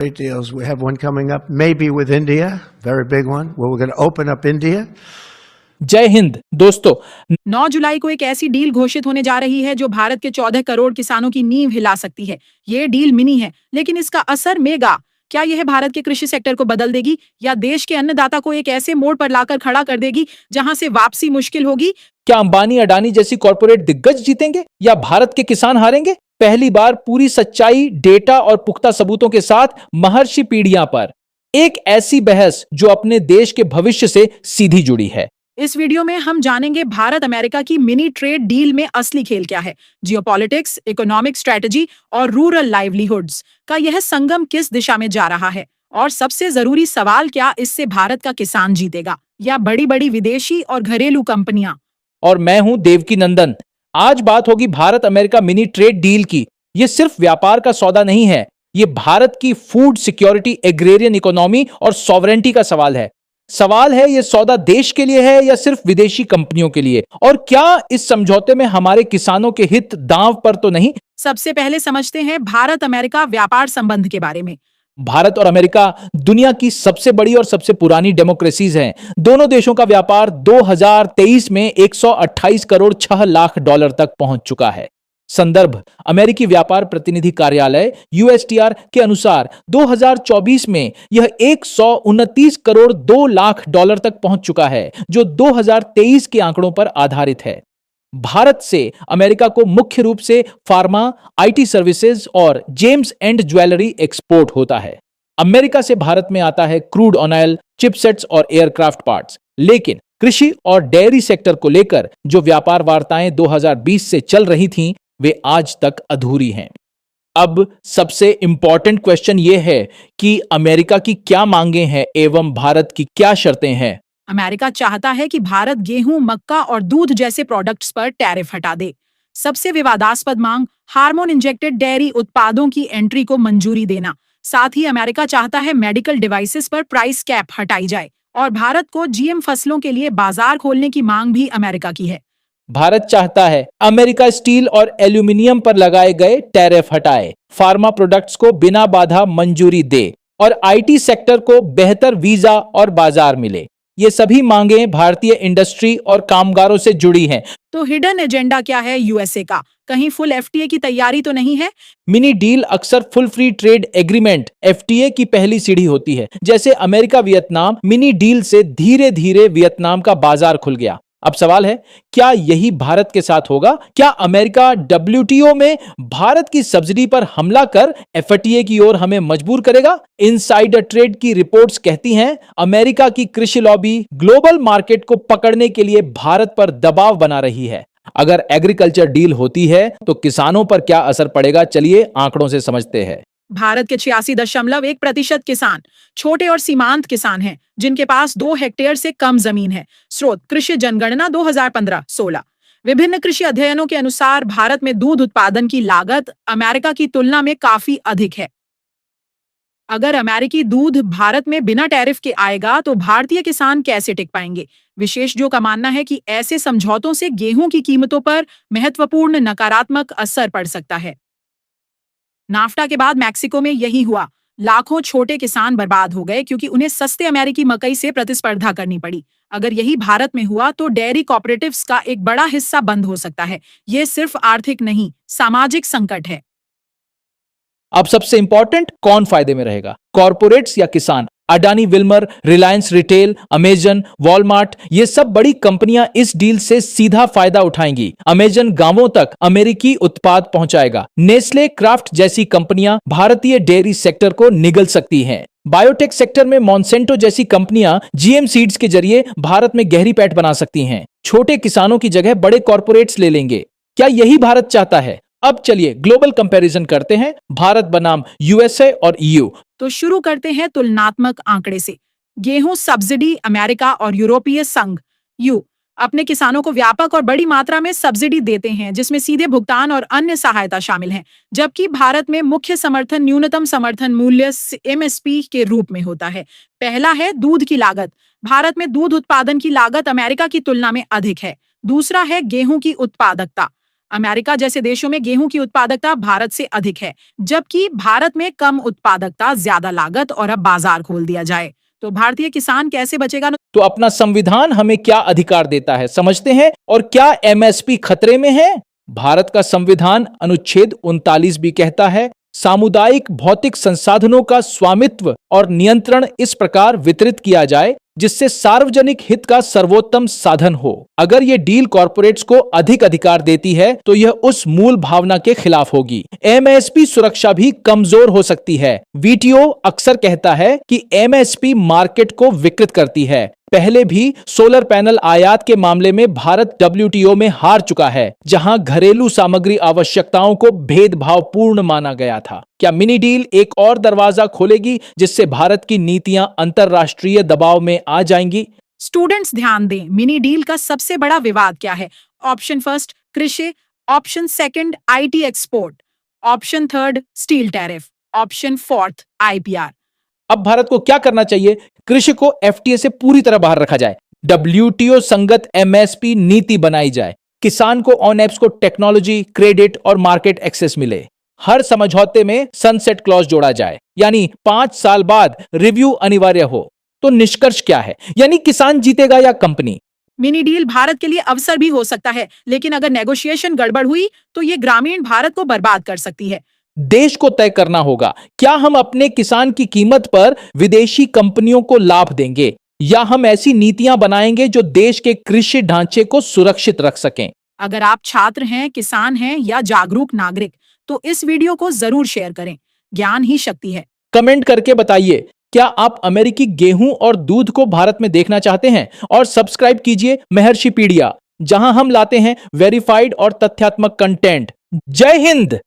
Great deals. We have one coming up, maybe with India, very big one, where we're going to open up India. जय हिंद दोस्तों। 9 जुलाई को एक ऐसी deal घोषित होने जा रही है जो भारत के 14 करोड़ किसानों की नींव हिला सकती है। ये डील मिनी है, लेकिन इसका असर मेगा। क्या यह भारत के कृषि सेक्टर को बदल देगी या देश के अन्नदाता को एक ऐसे मोड़ पर लाकर खड़ा कर देगी जहां से वापसी मुश्किल होगी? क्या अंबानी अडानी जैसी कॉर्पोरेट दिग्गज जीतेंगे या भारत के किसान हारेंगे? पहली बार पूरी सच्चाई, डेटा और पुख्ता सबूतों के साथ महर्षि पीढ़ियां पर एक ऐसी बहस जो अपने देश के भविष्य से सीधी जुड़ी है। इस वीडियो में हम जानेंगे भारत अमेरिका की मिनी ट्रेड डील में असली खेल क्या है, जियोपॉलिटिक्स, इकोनॉमिक स्ट्रेटजी और रूरल लाइवलीहुड्स का यह संगम किस दिशा में जा रहा है, और सबसे जरूरी सवाल, क्या इससे भारत का किसान जीतेगा या बड़ी बड़ी विदेशी और घरेलू कंपनियां? और मैं हूं देवकी नंदन। आज बात होगी Bharat America mini trade deal की। यह सिर्फ व्यापार का सौदा नहीं है, यह भारत की फूड सिक्योरिटी, एग्रेरियन इकोनॉमी और सॉवरेंटी का सवाल है। सवाल है, यह सौदा देश के लिए है या सिर्फ विदेशी कंपनियों के लिए? और क्या इस समझौते में हमारे किसानों के हित दांव पर तो नहीं? सबसे पहले समझते हैं भारत अमेरिका व्यापार संबंध के बारे में। भारत और अमेरिका दुनिया की सबसे बड़ी और सबसे पुरानी डेमोक्रेसीज हैं। दोनों देशों का व्यापार 2023 में 128 करोड़ 6 लाख डॉलर तक पहुंच चुका है। संदर्भ, अमेरिकी व्यापार प्रतिनिधि कार्यालय USTR के अनुसार 2024 में यह 129 करोड़ 2 लाख डॉलर तक पहुंच चुका है, जो 2023 के आंकड़ों पर आधारित है। भारत से अमेरिका को मुख्य रूप से फार्मा, IT सर्विसेज और जेम्स एंड ज्वेलरी एक्सपोर्ट होता है। अमेरिका से भारत में आता है क्रूड ऑयल, चिपसेट्स और एयरक्राफ्ट पार्ट्स। लेकिन कृषि और डेयरी सेक्टर को लेकर जो व्यापार वार्ताएं 2020 से चल रही थीं, वे आज तक अधूरी हैं। अब सबसे इंपॉर्टेंट क्वेश्चन यह है कि अमेरिका की क्या मांगे हैं एवं भारत की क्या शर्तें हैं। अमेरिका चाहता है कि भारत गेहूं, मक्का और दूध जैसे प्रोडक्ट्स पर टैरिफ हटा दे। सबसे विवादास्पद मांग, हार्मोन इंजेक्टेड डेयरी उत्पादों की एंट्री को मंजूरी देना। साथ ही अमेरिका चाहता है मेडिकल डिवाइसेस पर प्राइस कैप हटाई जाए, और भारत को GM फसलों के लिए बाजार खोलने की मांग भी अमेरिका की है। भारत चाहता है अमेरिका स्टील और एल्यूमिनियम पर लगाए गए टैरिफ हटाए, फार्मा प्रोडक्ट्स को बिना बाधा मंजूरी दे और IT सेक्टर को बेहतर वीजा और बाजार मिले। ये सभी मांगें भारतीय इंडस्ट्री और कामगारों से जुड़ी हैं। तो हिडन एजेंडा क्या है USA का? कहीं फुल FTA की तैयारी तो नहीं है? मिनी डील अक्सर full free trade agreement FTA की पहली सीढ़ी होती है। जैसे अमेरिका वियतनाम मिनी डील से धीरे धीरे वियतनाम का बाजार खुल गया। अब सवाल है, क्या यही भारत के साथ होगा? क्या अमेरिका WTO में भारत की सब्सिडी पर हमला कर FTA की ओर हमें मजबूर करेगा? इनसाइडर ट्रेड की रिपोर्ट्स कहती हैं, अमेरिका की कृषि लॉबी ग्लोबल मार्केट को पकड़ने के लिए भारत पर दबाव बना रही है। अगर एग्रीकल्चर डील होती है तो किसानों पर क्या असर पड़ेगा? चलिए आंकड़ों से समझते हैं। भारत के 86.1% किसान छोटे और सीमांत किसान हैं, जिनके पास 2 हेक्टेयर से कम जमीन है। स्रोत, कृषि जनगणना 2015-16। विभिन्न कृषि अध्ययनों के अनुसार भारत में दूध उत्पादन की लागत अमेरिका की तुलना में काफी अधिक है। अगर अमेरिकी दूध भारत में बिना टैरिफ के आएगा तो भारतीय किसान कैसे टिक पाएंगे? विशेषज्ञों का मानना है कि ऐसे समझौतों से गेहूं की कीमतों पर महत्वपूर्ण नकारात्मक असर पड़ सकता है। नाफ्टा के बाद मैक्सिको में यही हुआ। लाखों छोटे किसान बर्बाद हो गए क्योंकि उन्हें सस्ते अमेरिकी मकई से प्रतिस्पर्धा करनी पड़ी। अगर यही भारत में हुआ तो डेयरी कॉपरेटिव्स का एक बड़ा हिस्सा बंद हो सकता है। ये सिर्फ आर्थिक नहीं, सामाजिक संकट है। अब सबसे इंपॉर्टेंट, कौन फायदे में रहेगा, कॉर्पोरेट्स या किसान? Adani, Wilmer, Reliance retail, Amazon, Walmart, ये सब बड़ी कंपनियां इस डील से सीधा फायदा उठाएंगी। अमेजन गांवों तक अमेरिकी उत्पाद पहुंचाएगा। नेस्ले, क्राफ्ट जैसी कंपनियां भारतीय डेयरी सेक्टर को निगल सकती हैं। बायोटेक सेक्टर में मॉन्सेंटो जैसी कंपनियां GM सीड्स के जरिए भारत में गहरी पैठ बना सकती हैं। छोटे किसानों की जगह बड़े कॉर्पोरेट्स ले लेंगे। क्या यही भारत चाहता है? अब चलिए ग्लोबल कंपैरिजन करते हैं, भारत बनाम USA और EU। तो शुरू करते हैं तुलनात्मक आंकड़े से। गेहूं सब्सिडी, अमेरिका और यूरोपीय संघ EU अपने किसानों को व्यापक और बड़ी मात्रा में सब्सिडी देते हैं, जिसमें सीधे भुगतान और अन्य सहायता शामिल है, जबकि भारत में मुख्य समर्थन न्यूनतम समर्थन मूल्य MSP के रूप में होता है। पहला है दूध की लागत। भारत में दूध उत्पादन की लागत अमेरिका की तुलना में अधिक है। दूसरा है गेहूं की उत्पादकता। अमेरिका जैसे देशों में गेहूं की उत्पादकता भारत से अधिक है, जबकि भारत में कम उत्पादकता, ज्यादा लागत और अब बाजार खोल दिया जाए तो भारतीय किसान कैसे बचेगा? तो अपना संविधान हमें क्या अधिकार देता है समझते हैं, और क्या एमएसपी खतरे में है? भारत का संविधान अनुच्छेद 39 भी कहता है, सामुदायिक भौतिक संसाधनों का स्वामित्व और नियंत्रण इस प्रकार वितरित किया जाए जिससे सार्वजनिक हित का सर्वोत्तम साधन हो। अगर यह डील कॉरपोरेट्स को अधिक अधिकार देती है तो यह उस मूल भावना के खिलाफ होगी। एमएसपी सुरक्षा भी कमजोर हो सकती है। वीटीओ अक्सर कहता है कि एमएसपी मार्केट को विकृत करती है। पहले भी सोलर पैनल आयात के मामले में भारत डब्ल्यूटीओ में हार चुका है, जहां घरेलू सामग्री आवश्यकताओं को भेदभावपूर्ण माना गया था। क्या मिनी डील एक और दरवाजा खोलेगी जिससे भारत की नीतियां अंतरराष्ट्रीय दबाव में आ जाएंगी? स्टूडेंट्स ध्यान दें, मिनी डील का सबसे बड़ा विवाद क्या है? ऑप्शन फर्स्ट कृषि, option second IT export, option third steel tariff, option fourth IPR. अब भारत को क्या करना चाहिए? कृषि को एफटीए से पूरी तरह बाहर रखा जाए, डब्ल्यूटीओ संगत एमएसपी नीति बनाई जाए, किसान को ऑन एप्स को टेक्नोलॉजी, क्रेडिट और मार्केट एक्सेस मिले। हर समझौते में सनसेट क्लॉज जोड़ा जाए, यानी 5 साल बाद रिव्यू अनिवार्य हो। तो निष्कर्ष क्या है? यानी किसान जीतेगा या कंपनी? मिनी डील भारत के लिए अवसर भी हो सकता है, लेकिन अगर नेगोशिएशन गड़बड़ हुई तो ये ग्रामीण भारत को बर्बाद कर सकती है। देश को तय करना होगा, क्या हम अपने किसान की कीमत पर विदेशी कंपनियों को लाभ देंगे, या हम ऐसी नीतियां बनाएंगे जो देश के कृषि ढांचे को सुरक्षित रख सकें। अगर आप छात्र हैं, किसान हैं या जागरूक नागरिक, तो इस वीडियो को जरूर शेयर करें। ज्ञान ही शक्ति है। कमेंट करके बताइए, क्या आप अमेरिकी गेहूं और दूध को भारत में देखना चाहते हैं? और सब्सक्राइब कीजिए महर्षि पीडिया, जहां हम लाते हैं वेरीफाइड और तथ्यात्मक कंटेंट। जय हिंद।